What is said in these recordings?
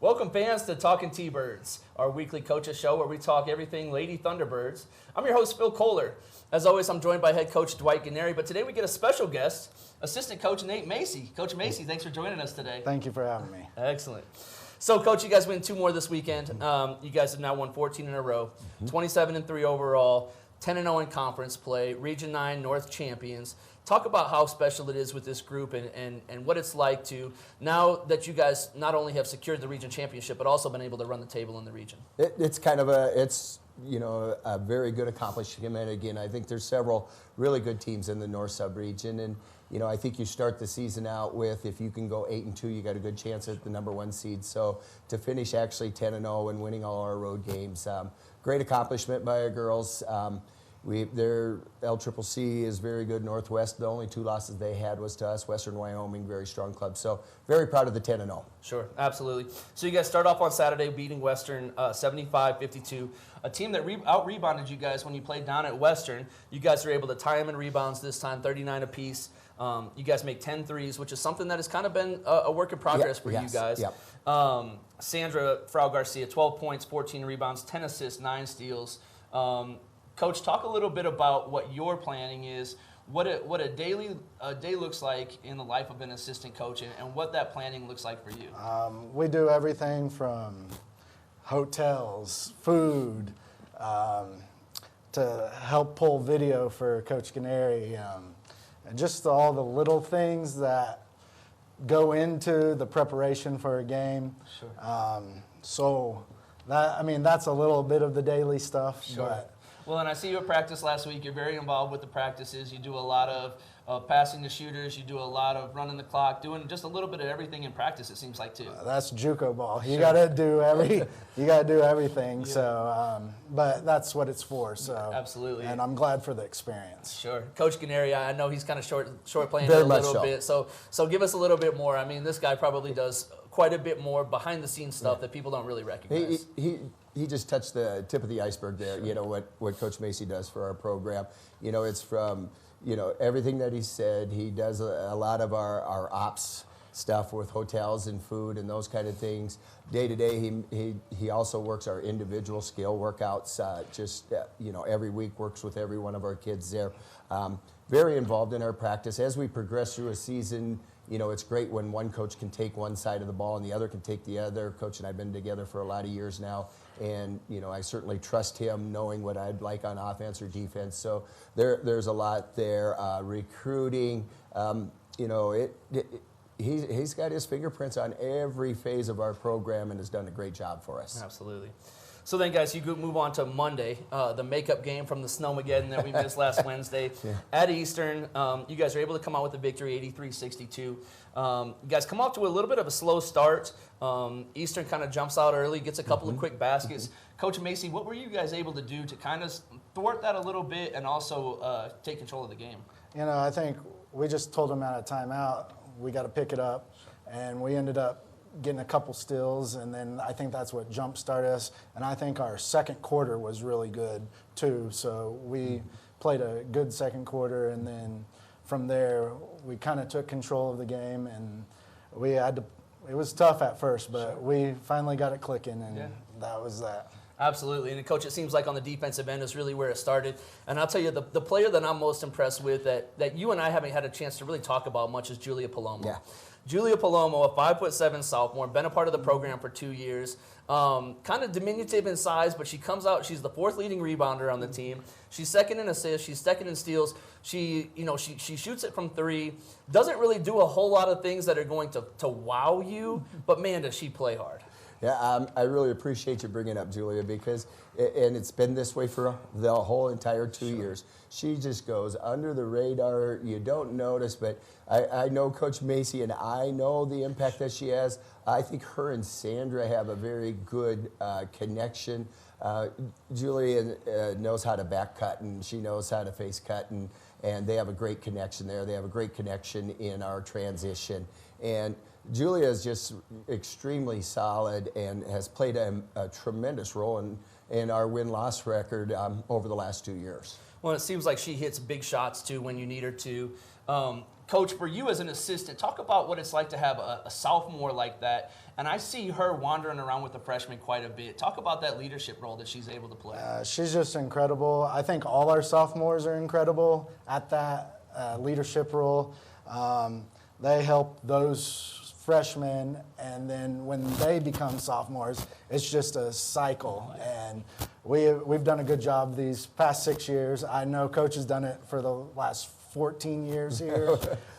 Welcome, fans, to Talking T-Birds, our weekly coaches show where we talk everything Lady Thunderbirds. I'm your host, Phil Kohler. As always, I'm joined by head coach Dwight Gennari, but today we get a special guest, assistant coach Nate Macy. Coach Macy, thanks for joining us today. Thank you for having me. Excellent. So, Coach, you guys win 2 more this weekend. You guys have now won 14 in a row, 27-3 overall, 10-0 in conference play, Region 9 North champions. Talk about how special it is with this group and what it's like to, now that you guys not only have secured the region championship, but also been able to run the table in the region. It's kind of a very good accomplishment. Again, I think there's several really good teams in the North sub-region, and I think you start the season out with, if you can go 8-2, you got a good chance at the #1 seed. So to finish actually 10-0 and winning all our road games, great accomplishment by our girls. Their LCCC is very good. Northwest, the only 2 losses they had was to us. Western Wyoming, very strong club. So very proud of the 10-0. Sure, absolutely. So you guys start off on Saturday beating Western 75-52, a team that out-rebounded you guys when you played down at Western. You guys are able to tie them in rebounds this time, 39 apiece. You guys make 10 threes, which is something that has kind of been a work in progress for you guys. Yep. Sandra Frau Garcia, 12 points, 14 rebounds, 10 assists, 9 steals. Coach, talk a little bit about what your planning is, what a day looks like in the life of an assistant coach, and what that planning looks like for you. We do everything from hotels, food, to help pull video for Coach Gennari, and just all the little things that go into the preparation for a game. Sure. So that's a little bit of the daily stuff. Sure. But well, and I see you at practice last week. You're very involved with the practices. You do a lot of passing the shooters. You do a lot of running the clock, doing just a little bit of everything in practice, it seems like, too. That's JUCO ball. You Sure. gotta do everything. Yeah. So, but that's what it's for. So Absolutely. And I'm glad for the experience. Sure. Coach Gennari, I know he's kind of short playing Very a much little so. bit. So give us a little bit more. I mean, this guy probably does quite a bit more behind the scenes stuff that people don't really recognize. He just touched the tip of the iceberg there. What Coach Macy does for our program. It's from everything that he said. He does a lot of our ops stuff with hotels and food and those kind of things. Day to day, he also works our individual skill workouts. Every week works with every one of our kids there. Very involved in our practice as we progress through a season. It's great when one coach can take one side of the ball and the other can take the other. Coach and I have been together for a lot of years now, and I certainly trust him knowing what I'd like on offense or defense. So there's a lot there. Recruiting, he's got his fingerprints on every phase of our program and has done a great job for us. Absolutely. So then, guys, you move on to Monday, the makeup game from the Snowmageddon that we missed last Wednesday at Eastern. You guys are able to come out with a victory, 83-62. You guys come off to a little bit of a slow start. Eastern kind of jumps out early, gets a couple of quick baskets. Coach Macy, what were you guys able to do to kind of thwart that a little bit and also take control of the game? I think we just told them at a timeout, we got to pick it up, and we ended up getting a couple steals, and then I think that's what jump-started us. And I think our second quarter was really good, too. So we played a good second quarter, and then from there, we kind of took control of the game, and it was tough at first, but we finally got it clicking, and that was that. Absolutely. And, Coach, it seems like on the defensive end is really where it started. And I'll tell you, the player that I'm most impressed with that you and I haven't had a chance to really talk about much is Julia Palomo. Yeah. Julia Palomo, a 5'7" sophomore, been a part of the program for 2 years. Kind of diminutive in size, but she comes out. She's the 4th leading rebounder on the team. She's second in assists. She's second in steals. She shoots it from 3. Doesn't really do a whole lot of things that are going to wow you, but man, does she play hard. Yeah, I really appreciate you bringing up Julia because, and it's been this way for the whole entire 2 years. She just goes under the radar. You don't notice, but I know Coach Macy, and I know the impact that she has. I think her and Sandra have a very good connection. Julia knows how to back cut, and she knows how to face cut, and they have a great connection there. They have a great connection in our transition. And Julia is just extremely solid and has played a tremendous role in our win-loss record over the last 2 years. Well, it seems like she hits big shots, too, when you need her to. Coach, for you as an assistant, talk about what it's like to have a sophomore like that. And I see her wandering around with the freshmen quite a bit. Talk about that leadership role that she's able to play. She's just incredible. I think all our sophomores are incredible at that leadership role. They help those freshmen, and then when they become sophomores, it's just a cycle. And we've done a good job these past 6 years. I know Coach has done it for the last 14 years here.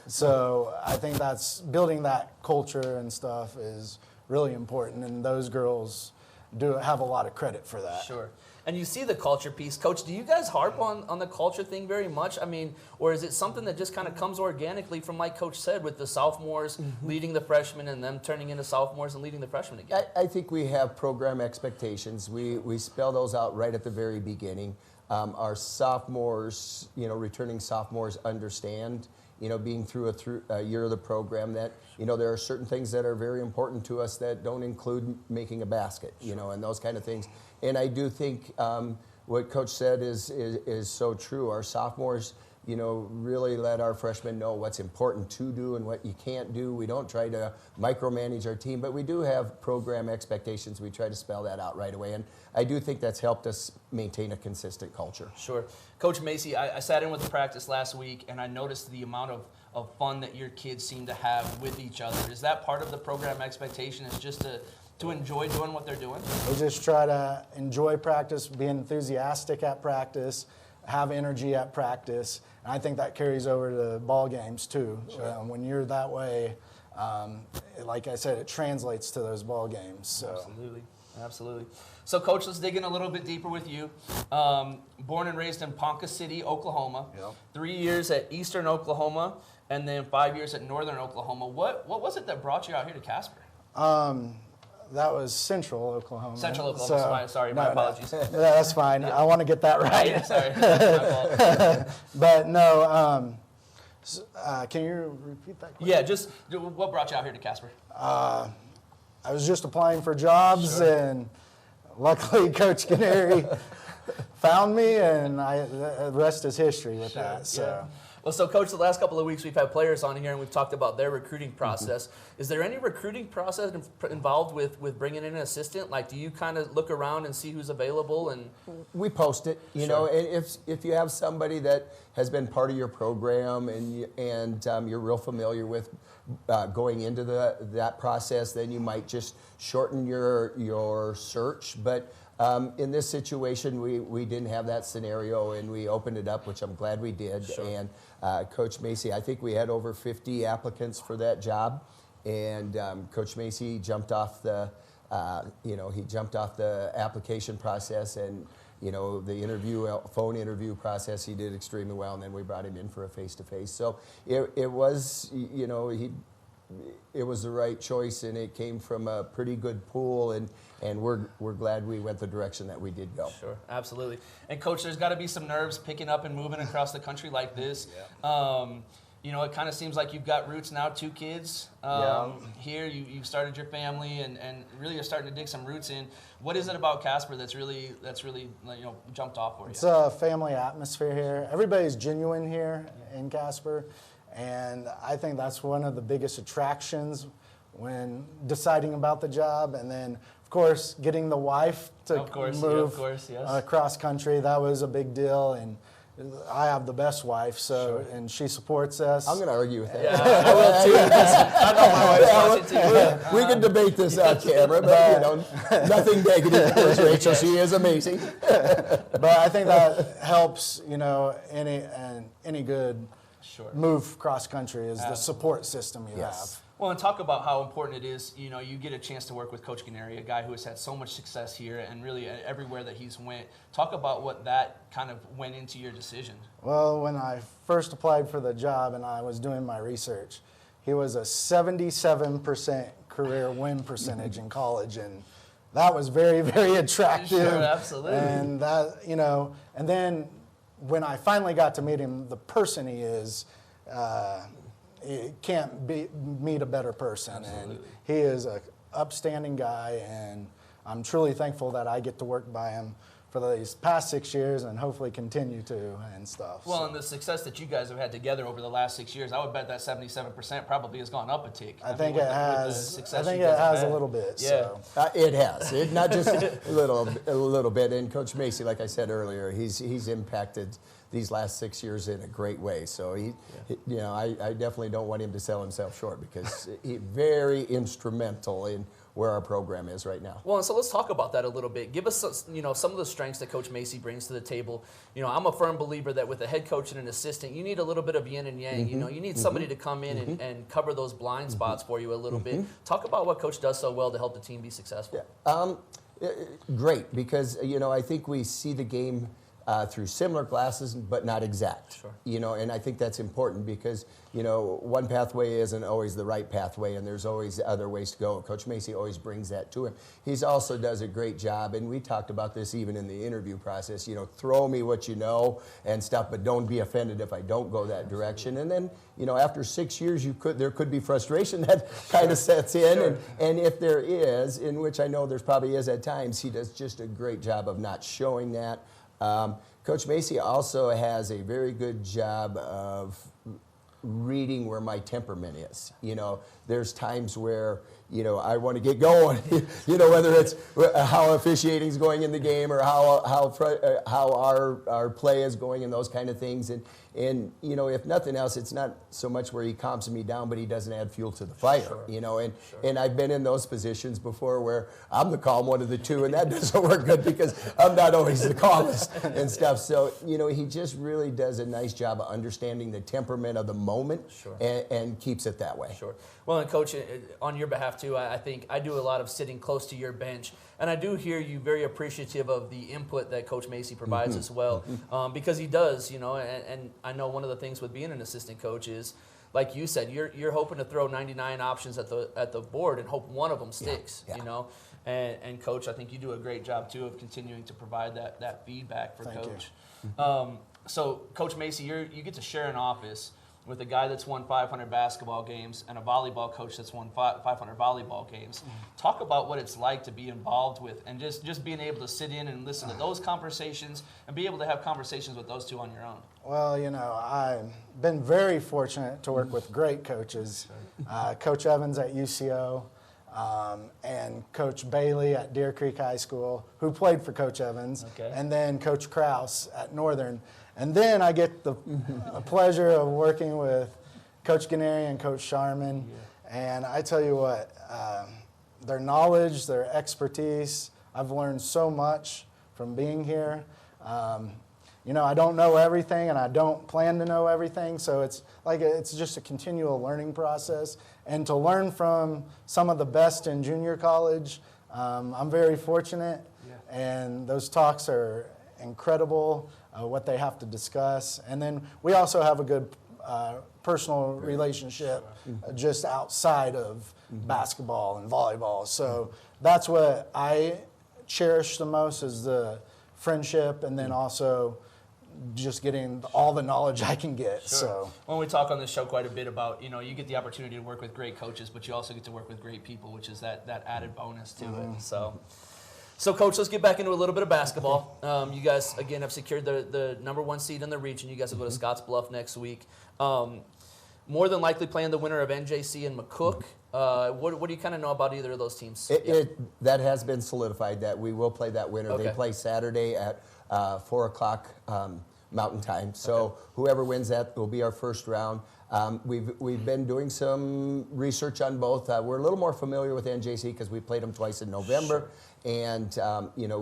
So I think that's building that culture and stuff is really important, and those girls do have a lot of credit for that. Sure. And you see the culture piece. Coach, do you guys harp on the culture thing very much? I mean, or is it something that just kind of comes organically from, like Coach said, with the sophomores leading the freshmen and them turning into sophomores and leading the freshmen again? I think we have program expectations. We spell those out right at the very beginning. Our sophomores, returning sophomores understand, being through a year of the program that, there are certain things that are very important to us that don't include making a basket, and those kind of things. And I do think what Coach said is so true. Our sophomores, really let our freshmen know what's important to do and what you can't do. We don't try to micromanage our team, but we do have program expectations. We try to spell that out right away. And I do think that's helped us maintain a consistent culture. Sure. Coach Macy, I sat in with the practice last week, and I noticed the amount of fun that your kids seem to have with each other. Is that part of the program expectation, is just to enjoy doing what they're doing? We just try to enjoy practice, be enthusiastic at practice, have energy at practice. And I think that carries over to ball games too. Sure. When you're that way, like I said, it translates to those ball games. So. Absolutely. So, Coach, let's dig in a little bit deeper with you. Born and raised in Ponca City, Oklahoma. Yep. 3 years at Eastern Oklahoma, and then 5 years at Northern Oklahoma. What was it that brought you out here to Casper? That was Central Oklahoma. Central Oklahoma. Sorry, my apologies. No, that's fine. I want to get that right. Sorry, that's my fault. But no, can you repeat that question? Yeah, just what brought you out here to Casper? I was just applying for jobs, and luckily Coach Canary found me, and the rest is history with that. So. Yeah. Well, so Coach, the last couple of weeks we've had players on here and we've talked about their recruiting process. Is there any recruiting process involved with bringing in an assistant? Like, do you kind of look around and see who's available? And we post it, you know, and if you have somebody that has been part of your program and you're real familiar with going into that process, then you might just shorten your search. But in this situation, we didn't have that scenario, and we opened it up, which I'm glad we did. Sure. And Coach Macy, I think we had over 50 applicants for that job, and Coach Macy jumped off the, he jumped off the application process, and the phone interview process, he did extremely well, and then we brought him in for a face-to-face. So it was, it was the right choice, and it came from a pretty good pool, and we're glad we went the direction that we did go. Sure, absolutely. And Coach, there's got to be some nerves picking up and moving across the country like this. Yeah. It kind of seems like you've got roots now, 2 kids. Here, you've started your family, and really you're starting to dig some roots in. What is it about Casper that's really jumped off for you? It's a family atmosphere here. Everybody's genuine here in Casper. And I think that's one of the biggest attractions when deciding about the job. And then, of course, getting the wife to move across country, that was a big deal. And I have the best wife, and she supports us. I'm going to argue with that. Yeah, I will too. I know my wife's watching too. We can debate this on camera, but nothing negative towards Rachel. She is amazing. But I think that helps, any good move cross country is the support system you have. Well, and talk about how important it is, you get a chance to work with Coach Canary, a guy who has had so much success here and really everywhere that he's went. Talk about what that kind of went into your decision. Well, when I first applied for the job and I was doing my research, he was a 77% career win percentage in college, and that was very, very attractive. Sure, absolutely. And that, and then when I finally got to meet him, the person he is, you can't meet a better person. Absolutely. And he is an upstanding guy, and I'm truly thankful that I get to work by him for these past 6 years and hopefully continue to and stuff. Well, and the success that you guys have had together over the last 6 years, I would bet that 77% probably has gone up a tick. I think mean, it has. success I think you it guys have has a had. little bit. Yeah. So. It has. Not just a little bit. And Coach Macy, like I said earlier, he's impacted these last 6 years in a great way. So I definitely don't want him to sell himself short because he's very instrumental in where our program is right now. Well, and so let's talk about that a little bit. Give us, some of the strengths that Coach Macy brings to the table. I'm a firm believer that with a head coach and an assistant, you need a little bit of yin and yang. You need somebody to come in and cover those blind spots for you a little bit. Talk about what Coach does so well to help the team be successful. Great, because I think we see the game through similar glasses, but not exact. Sure. And I think that's important because one pathway isn't always the right pathway, and there's always other ways to go. Coach Macy always brings that to him. He also does a great job, and we talked about this even in the interview process. Throw me what you know and stuff, but don't be offended if I don't go that direction. And then after 6 years, there could be frustration that kind of sets in, Sure. and if there is, in which I know there's probably is at times, he does just a great job of not showing that. Coach Macy also has a very good job of reading where my temperament is. There's times where, I want to get going, whether it's how officiating is going in the game or how our play is going and those kind of things. And if nothing else, it's not so much where he calms me down, but he doesn't add fuel to the fire, Sure. And I've been in those positions before where I'm the calm one of the two, and that doesn't work good because I'm not always the calmest and stuff. So, he just really does a nice job of understanding the temperament of the moment. Sure. and keeps it that way. Sure. Well, and Coach, on your behalf too, I think I do a lot of sitting close to your bench, and I do hear you very appreciative of the input that Coach Macy provides as well, because he does, and I know one of the things with being an assistant coach is, like you said, you're hoping to throw 99 options at the board and hope one of them sticks, Yeah. And Coach, I think you do a great job too of continuing to provide that feedback for Thank Coach. So Coach Macy, you get to share an office with a guy that's won 500 basketball games and a volleyball coach that's won 500 volleyball games. Talk about what it's like to be involved with and just being able to sit in and listen to those conversations and be able to have conversations with those two on your own. Well, I've been very fortunate to work with great coaches. Coach Evans at UCO and Coach Bailey at Deer Creek High School, who played for Coach Evans, Okay. and then Coach Krause at Northern. And then I get the pleasure of working with Coach Ganeri and Coach Sharman. Yeah. And I tell you what, their knowledge, their expertise, I've learned so much from being here. I don't know everything, and I don't plan to know everything, so it's just a continual learning process. And to learn from some of the best in junior college, I'm very fortunate, and those talks are incredible, what they have to discuss. And then we also have a good personal relationship just outside of basketball and volleyball. So that's what I cherish the most is the friendship, and then also just getting all the knowledge I can get. Sure. So when we talk on this show quite a bit about, you get the opportunity to work with great coaches, but you also get to work with great people, which is that added bonus to it. So, Coach, let's get back into a little bit of basketball. You guys, again, have secured the #1 seed in the region. You guys will go to Scotts Bluff next week. More than likely playing the winner of NJC and McCook. What do you kind of know about either of those teams? That has been solidified that we will play that winner. Okay. They play Saturday at 4 o'clock Mountain Time. So whoever wins that will be our first round. We've been doing some research on both. We're a little more familiar with NJC because we played them twice in November. Sure. And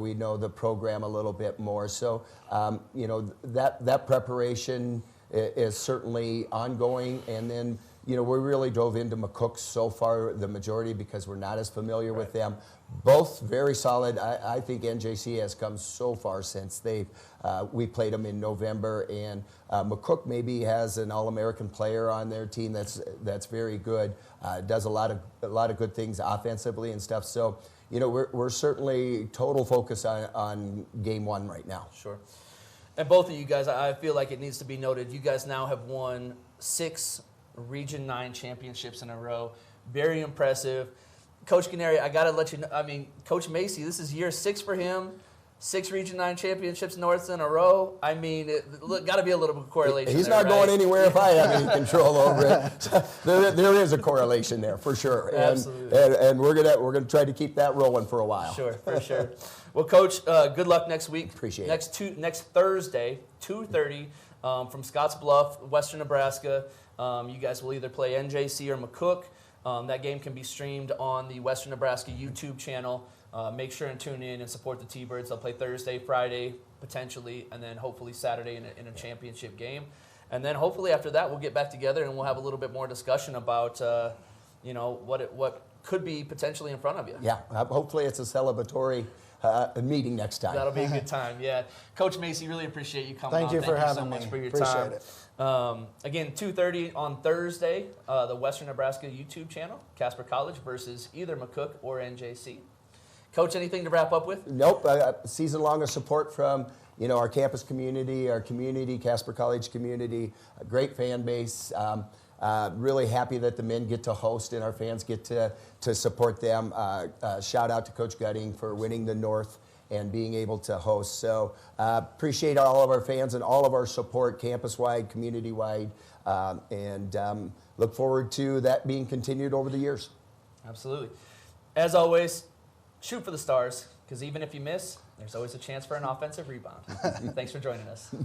we know the program a little bit more. So that preparation is certainly ongoing. And then we really dove into McCook so far, the majority, because we're not as familiar with them. Both very solid. I think NJC has come so far since we played them in November, and McCook maybe has an All-American player on their team that's very good. Does a lot of good things offensively and stuff. So we're certainly total focus on game one right now. Sure. And both of you guys, I feel like it needs to be noted, you guys now have won 6 Region 9 championships in a row. Very impressive. Coach Ganeri, I got to let you know, Coach Macy, this is year 6 for him. 6 Region 9 championships north in a row. I mean, got to be a little bit of correlation. He's there, not going right? anywhere if I have any control over it. So there is a correlation there for sure. Absolutely. And we're gonna try to keep that rolling for a while. Sure, for sure. Well, Coach, good luck next week. Appreciate it. Next Thursday, 2:30, from Scotts Bluff, Western Nebraska. You guys will either play NJC or McCook. That game can be streamed on the Western Nebraska YouTube channel. Make sure and tune in and support the T-Birds. They'll play Thursday, Friday, potentially, and then hopefully Saturday in a championship game. And then hopefully after that, we'll get back together and we'll have a little bit more discussion about, what could be potentially in front of you. Yeah, hopefully it's a celebratory meeting next time. That'll be a good time, yeah. Coach Macy, really appreciate you coming on. Thank you for having so me. much for your Appreciate time. it. Again, 2:30 on Thursday, the Western Nebraska YouTube channel, Casper College versus either McCook or NJC. Coach, anything to wrap up with? Nope, season-long of support from our campus community, our community, Casper College community, a great fan base. Really happy that the men get to host and our fans get to support them. Shout out to Coach Gutting for winning the North and being able to host. So appreciate all of our fans and all of our support, campus-wide, community-wide, and look forward to that being continued over the years. Absolutely. As always, shoot for the stars, because even if you miss, there's always a chance for an offensive rebound. Thanks for joining us.